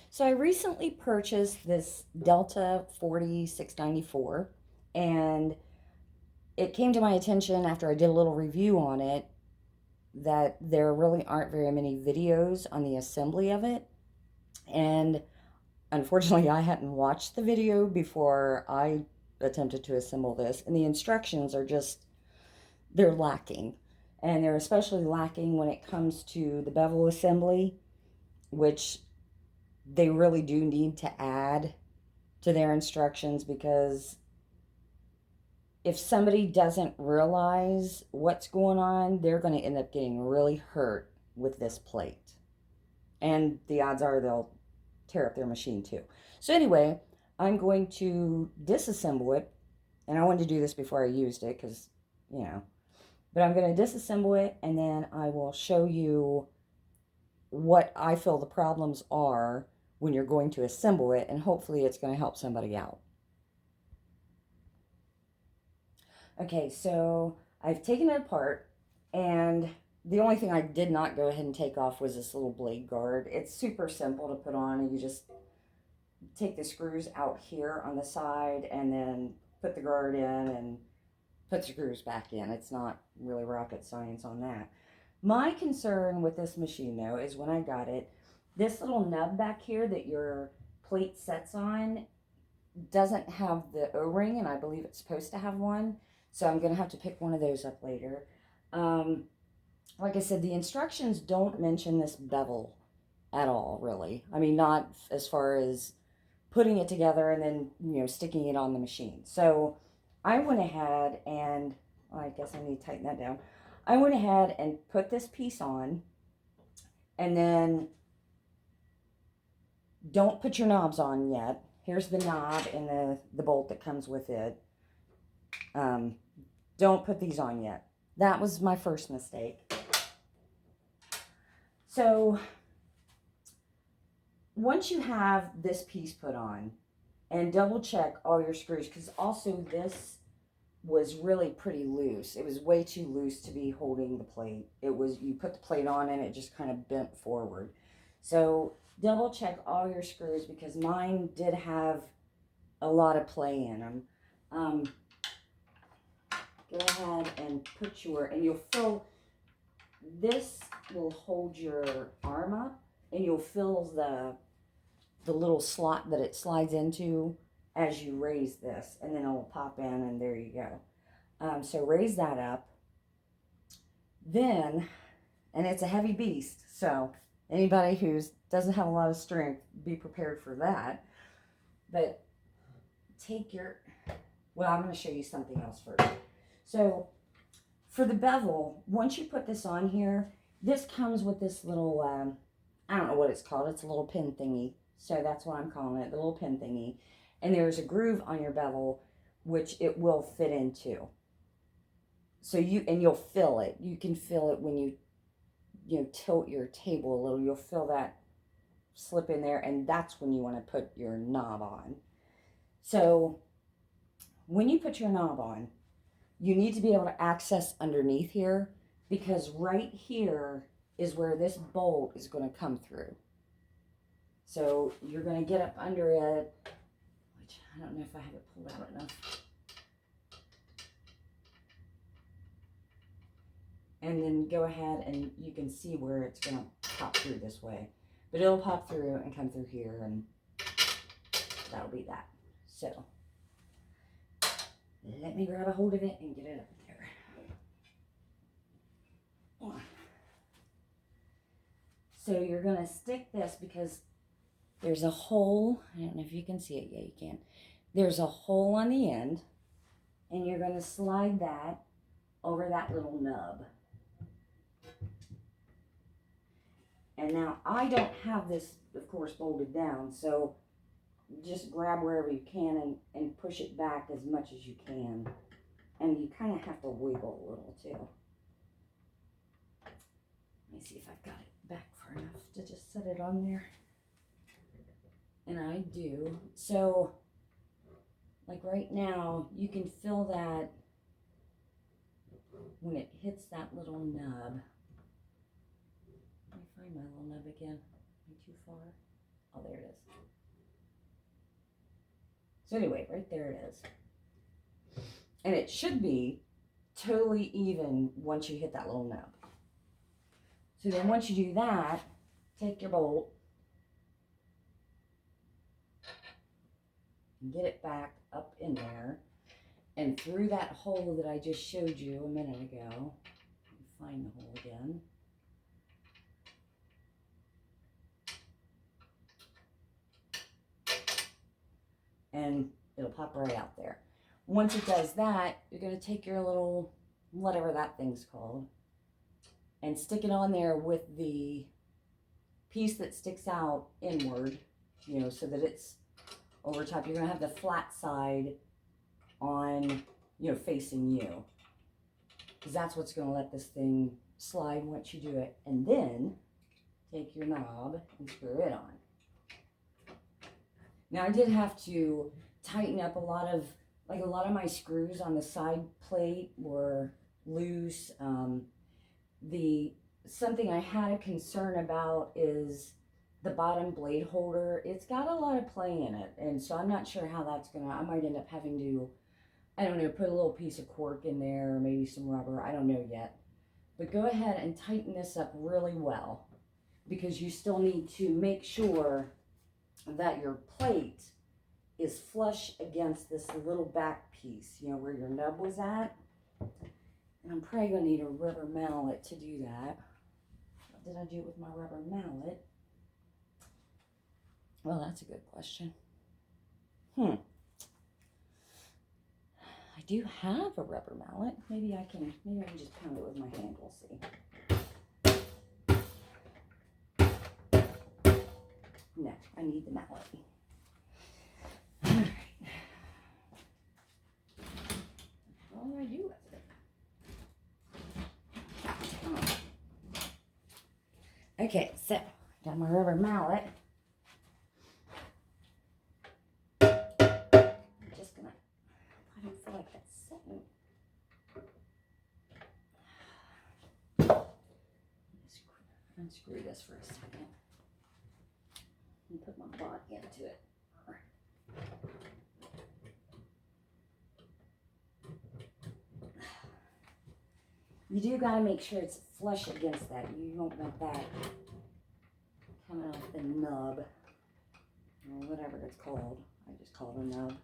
So I recently purchased this Delta 4694, and it came to my attention after I did a little review on it that there really aren't very many videos on the assembly of it. And unfortunately, I hadn't watched the video before I attempted to assemble this, and the instructions are just, they're lacking. And they're especially lacking when it comes to the bevel assembly, which they really do need to add to their instructions, because if somebody doesn't realize what's going on, they're going to end up getting really hurt with this plate. And the odds are they'll tear up their machine too. So, anyway, I'm going to disassemble it. And I wanted to do this before I used it because, you know, but I'm going to disassemble it and then I will show you what I feel the problems are when you're going to assemble it, and hopefully it's going to help somebody out. Okay, so I've taken it apart, and the only thing I did not go ahead and take off was this little blade guard. It's super simple to put on, and you just take the screws out here on the side and then put the guard in and put the screws back in. It's not really rocket science on that. My concern with this machine, though, is when I got it, this little nub back here that your plate sets on doesn't have the O-ring, and I believe it's supposed to have one. So I'm going to have to pick one of those up later. Um, like I said, the instructions don't mention this bevel at all, really. I mean, not as far as putting it together and then, sticking it on the machine. So I went ahead and, well, I guess I need to tighten that down. I went ahead and put this piece on, and then don't put your knobs on yet. Here's the knob and the bolt that comes with it. Um, don't put these on yet. That was my first mistake. So once you have this piece put on, and double check all your screws, because also this was really pretty loose. It was way too loose to be holding the plate. It was, you put the plate on and it just kind of bent forward. So double check all your screws, because mine did have a lot of play in them. Go ahead and put your, and you'll fill, this will hold your arm up, and you'll fill the little slot that it slides into as you raise this, and then it'll pop in, and there you go. So raise that up. Then, and it's a heavy beast, so anybody who doesn't have a lot of strength, be prepared for that. But take your, well, I'm going to show you something else first. So for the bevel, once you put this on here, this comes with this little, I don't know what it's called. It's a little pin thingy. So that's what I'm calling it, the little pin thingy. And there's a groove on your bevel, which it will fit into. So you'll feel it. You can feel it when you tilt your table a little. You'll feel that slip in there, and that's when you want to put your knob on. So when you put your knob on, you need to be able to access underneath here, because right here is where this bolt is going to come through. So you're going to get up under it, which I don't know if I have it pulled out enough. And then go ahead and you can see where it's going to pop through this way. But it'll pop through and come through here, and that'll be that. So let me grab a hold of it and get it up there. So you're going to stick this, because there's a hole. I don't know if you can see it. Yeah, you can. There's a hole on the end, and you're going to slide that over that little nub. And now I don't have this, of course, bolted down, so just grab wherever you can and push it back as much as you can. And you kind of have to wiggle a little too. Let me see if I've got it back far enough to just set it on there. And I do. So, like right now, you can feel that when it hits that little nub. Let me find my little nub again. Am I too far? Oh, there it is. So anyway, right there it is. And it should be totally even once you hit that little nub. So then once you do that, take your bolt and get it back up in there and through that hole that I just showed you a minute ago. Find the hole again. And it'll pop right out there. Once it does that, you're going to take your little, whatever that thing's called, and stick it on there with the piece that sticks out inward, you know, so that it's over top. You're going to have the flat side on, you know, facing you. Because that's what's going to let this thing slide once you do it. And then take your knob and screw it on. Now I did have to tighten up a lot of my screws on the side plate were loose. Something I had a concern about is the bottom blade holder. It's got a lot of play in it, and so I'm not sure how that's I might end up having to, I don't know, put a little piece of cork in there or maybe some rubber. I don't know yet. But go ahead and tighten this up really well, because you still need to make sure that your plate is flush against this little back piece, you know, where your nub was at. And I'm probably going to need a rubber mallet to do that. What did I do with my rubber mallet? Well, that's a good question. I do have a rubber mallet. Maybe I can just pound it with my hand. We'll see. No, I need the mallet. All right. What do I do with it? Okay, so got my rubber mallet. I'm just gonna, I don't feel like that's sitting. Unscrew this for a second and put my body into it. You do got to make sure it's flush against that. You don't want that coming off the nub, or whatever it's called. I just call it a nub.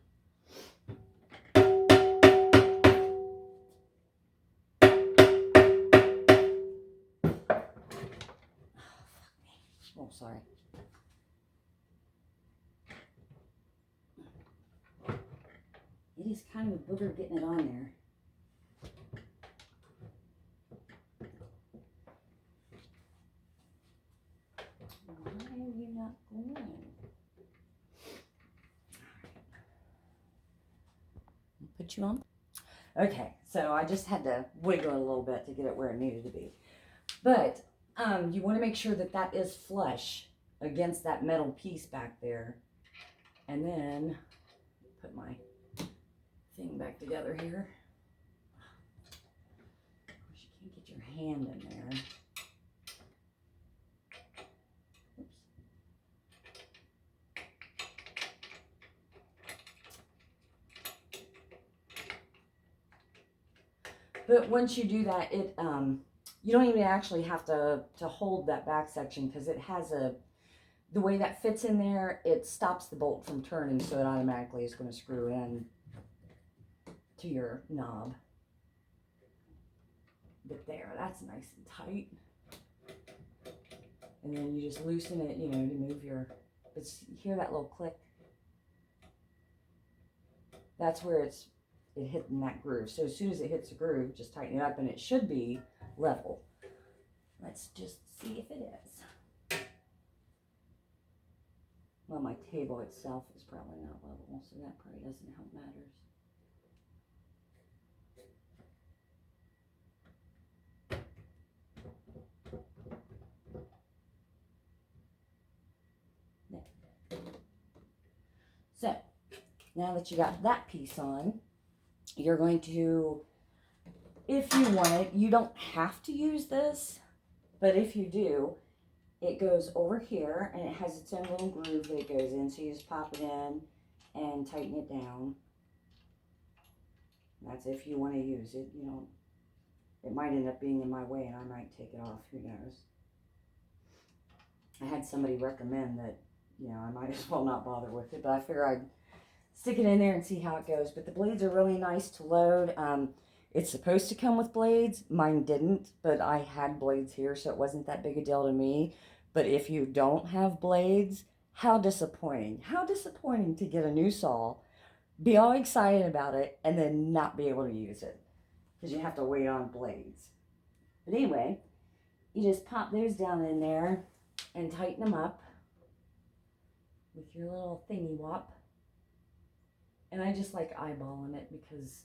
Oh, sorry. It is kind of a booger getting it on there. Why are you not going? Put you on. Okay, so I just had to wiggle a little bit to get it where it needed to be. But you want to make sure that that is flush against that metal piece back there. And then put my thing back together here. Of course, you can't get your hand in there. Oops. But once you do that, it you don't even actually have to hold that back section, because it has the way that fits in there, it stops the bolt from turning, so it automatically is going to screw in to your knob. But there, that's nice and tight. And then you just loosen it, you know, to move your, you hear that little click? That's where it hit in that groove. So as soon as it hits the groove, just tighten it up and it should be level. Let's just see if it is. Well, my table itself is probably not level, so that probably doesn't help matters. There. So, now that you got that piece on, you're going to, if you want it, you don't have to use this, but if you do, it goes over here and it has its own little groove that it goes in. So you just pop it in and tighten it down. That's if you want to use it. You know, it might end up being in my way and I might take it off. Who knows? I had somebody recommend that, you know, I might as well not bother with it, but I figure I'd stick it in there and see how it goes. But the blades are really nice to load. It's supposed to come with blades. Mine didn't, but I had blades here, so it wasn't that big a deal to me. But if you don't have blades, how disappointing. How disappointing to get a new saw, be all excited about it, and then not be able to use it. Because you have to wait on blades. But anyway, you just pop those down in there and tighten them up with your little thingy wop. And I just like eyeballing it because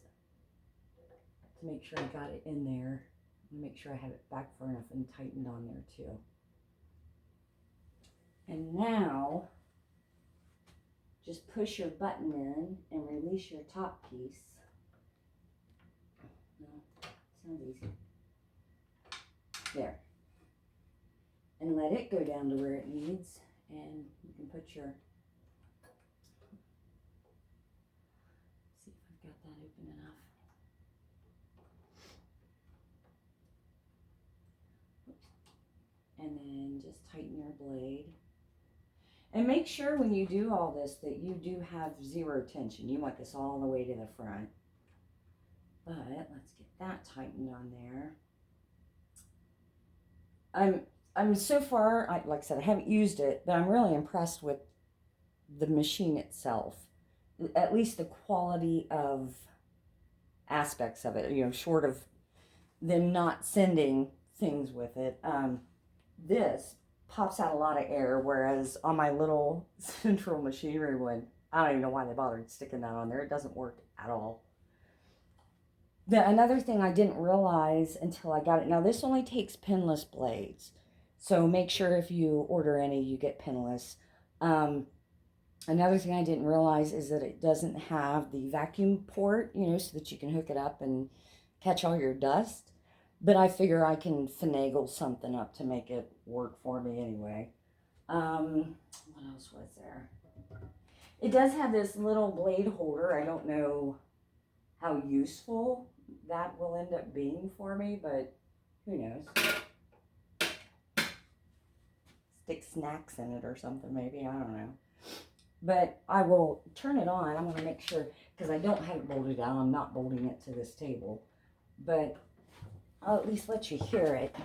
to make sure I got it in there, and make sure I have it back far enough and tightened on there too. And now, just push your button in and release your top piece. No, sounds easy. There. And let it go down to where it needs, and you can put your, see if I've got that open enough. And then just tighten your blade. And make sure when you do all this that you do have zero tension. You want this all the way to the front. But let's get that tightened on there. I'm so far, like I said, I haven't used it, but I'm really impressed with the machine itself. At least the quality of aspects of it, you know, short of them not sending things with it. This pops out a lot of air, whereas on my little central machinery one, I don't even know why they bothered sticking that on there. It doesn't work at all. Another thing I didn't realize until I got it, now this only takes pinless blades, so make sure if you order any, you get pinless. Another thing I didn't realize is that it doesn't have the vacuum port, you know, so that you can hook it up and catch all your dust. But I figure I can finagle something up to make it work for me anyway. What else was there? It does have this little blade holder. I don't know how useful that will end up being for me, but who knows? Stick snacks in it or something maybe, I don't know. But I will turn it on. I'm going to make sure, because I don't have it bolted down. I'm not bolting it to this table. But I'll at least let you hear it.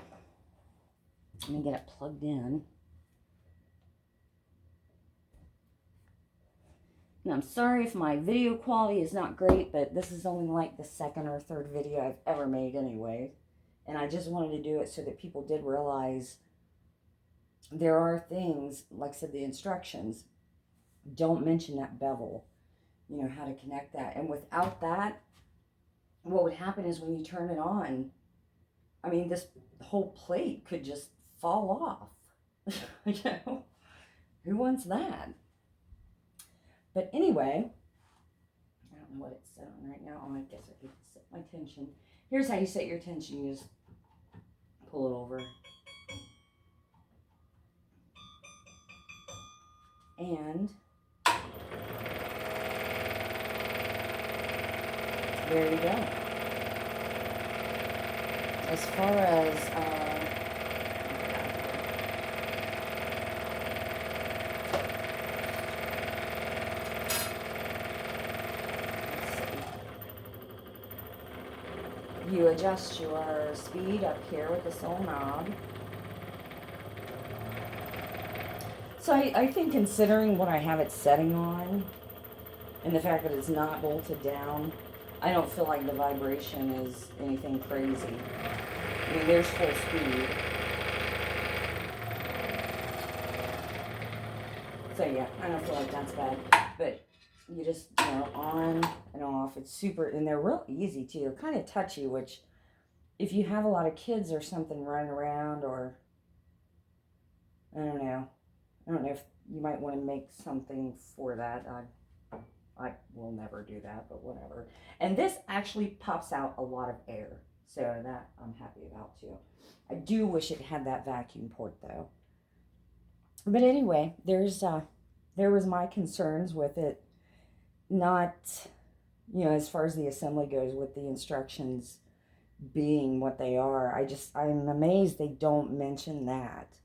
Let me get it plugged in. And I'm sorry if my video quality is not great, but this is only like the second or third video I've ever made anyway. And I just wanted to do it so that people did realize there are things, like I said, the instructions don't mention that bevel, you know, how to connect that. And without that, what would happen is when you turn it on, I mean, this whole plate could just fall off. You know, who wants that? But anyway, I don't know what it's set on right now. Oh, I guess I could set my tension. Here's how you set your tension. You just pull it over. And there you go. As far as you adjust your speed up here with this little knob. So I think considering what I have it setting on and the fact that it's not bolted down, I don't feel like the vibration is anything crazy. I mean, there's full speed. So yeah, I don't feel like that's bad. But you just, you know, on and off. It's super, and they're real easy too. Kind of touchy, which if you have a lot of kids or something running around, or I don't know if you might want to make something for that. I will never do that, but whatever. And this actually pops out a lot of air, so that I'm happy about too. I do wish it had that vacuum port though. But anyway, there was my concerns with it, not, as far as the assembly goes, with the instructions being what they are. I'm amazed they don't mention that,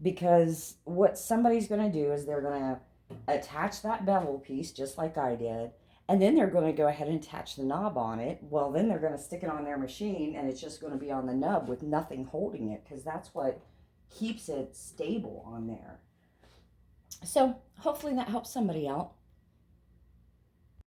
because what somebody's going to do is they're going to attach that bevel piece just like I did, and then they're going to go ahead and attach the knob on it. Well, then they're going to stick it on their machine, and it's just going to be on the nub with nothing holding it, because that's what keeps it stable on there. So hopefully that helps somebody out.